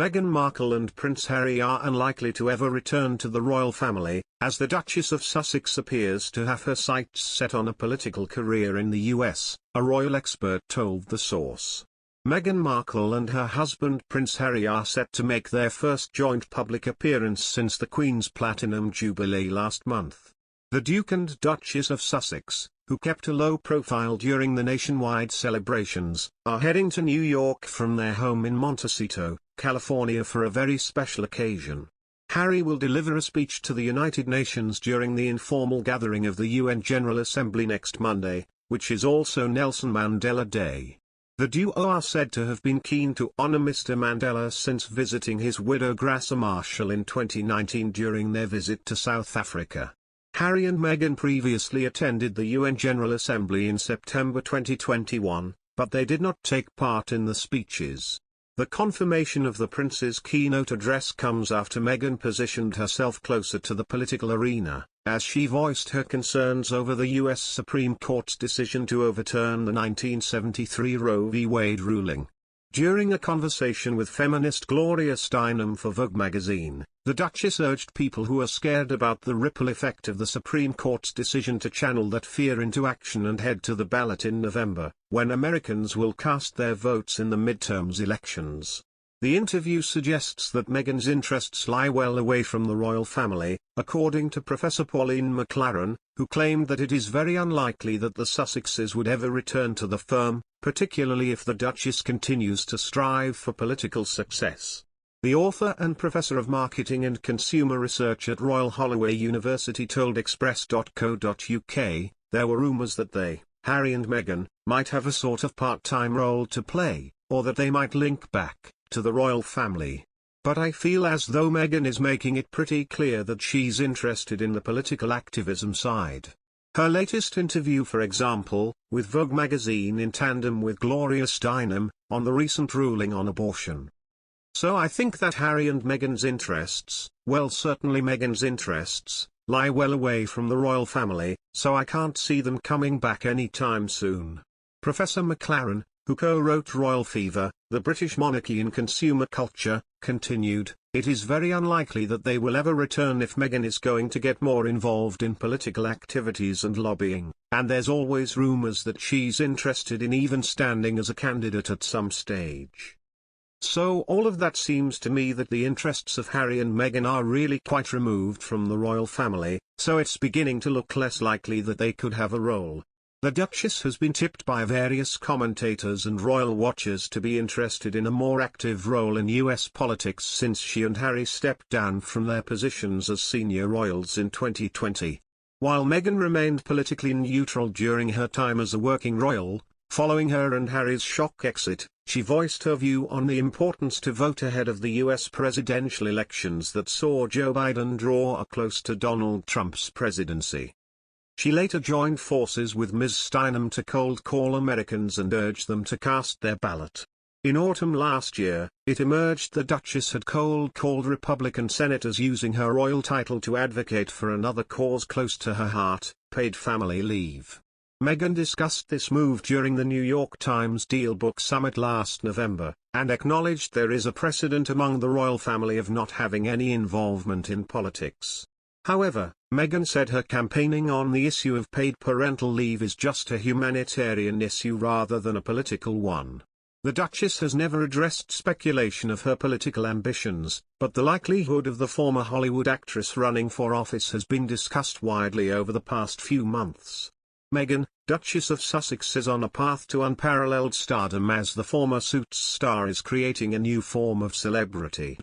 Meghan Markle and Prince Harry are unlikely to ever return to the royal family, as the Duchess of Sussex appears to have her sights set on a political career in the US, a royal expert told the source. Meghan Markle and her husband Prince Harry are set to make their first joint public appearance since the Queen's Platinum Jubilee last month. The Duke and Duchess of Sussex, who kept a low profile during the nationwide celebrations, are heading to New York from their home in Montecito, California for a very special occasion. Harry will deliver a speech to the United Nations during the informal gathering of the UN General Assembly next Monday, which is also Nelson Mandela Day. The duo are said to have been keen to honor Mr. Mandela since visiting his widow Graça Marshall in 2019 during their visit to South Africa. Harry and Meghan previously attended the UN General Assembly in September 2021, but they did not take part in the speeches. The confirmation of the prince's keynote address comes after Meghan positioned herself closer to the political arena, as she voiced her concerns over the U.S. Supreme Court's decision to overturn the 1973 Roe v. Wade ruling. During a conversation with feminist Gloria Steinem for Vogue magazine, the Duchess urged people who are scared about the ripple effect of the Supreme Court's decision to channel that fear into action and head to the ballot in November, when Americans will cast their votes in the midterms elections. The interview suggests that Meghan's interests lie well away from the royal family, according to Professor Pauline McLaren, who claimed that it is very unlikely that the Sussexes would ever return to the firm, particularly if the Duchess continues to strive for political success. The author and professor of marketing and consumer research at Royal Holloway University told Express.co.uk, there were rumours that they, Harry and Meghan, might have a sort of part-time role to play, or that they might link back to the royal family. But I feel as though Meghan is making it pretty clear that she's interested in the political activism side. Her latest interview, for example, with Vogue magazine in tandem with Gloria Steinem, on the recent ruling on abortion. So I think that Harry and Meghan's interests, well, certainly Meghan's interests, lie well away from the royal family, so I can't see them coming back anytime soon. Professor McLaren, who co-wrote Royal Fever, The British Monarchy in Consumer Culture, continued, it is very unlikely that they will ever return if Meghan is going to get more involved in political activities and lobbying, and there's always rumours that she's interested in even standing as a candidate at some stage. So all of that seems to me that the interests of Harry and Meghan are really quite removed from the royal family, so it's beginning to look less likely that they could have a role. The Duchess has been tipped by various commentators and royal watchers to be interested in a more active role in US politics since she and Harry stepped down from their positions as senior royals in 2020. While Meghan remained politically neutral during her time as a working royal, following her and Harry's shock exit, she voiced her view on the importance to vote ahead of the US presidential elections that saw Joe Biden draw close to Donald Trump's presidency. She later joined forces with Ms. Steinem to cold call Americans and urge them to cast their ballot. In autumn last year, it emerged the Duchess had cold called Republican senators using her royal title to advocate for another cause close to her heart, paid family leave. Meghan discussed this move during the New York Times Deal Book Summit last November, and acknowledged there is a precedent among the royal family of not having any involvement in politics. However, Meghan said her campaigning on the issue of paid parental leave is just a humanitarian issue rather than a political one. The Duchess has never addressed speculation of her political ambitions, but the likelihood of the former Hollywood actress running for office has been discussed widely over the past few months. Meghan, Duchess of Sussex, is on a path to unparalleled stardom as the former Suits star is creating a new form of celebrity.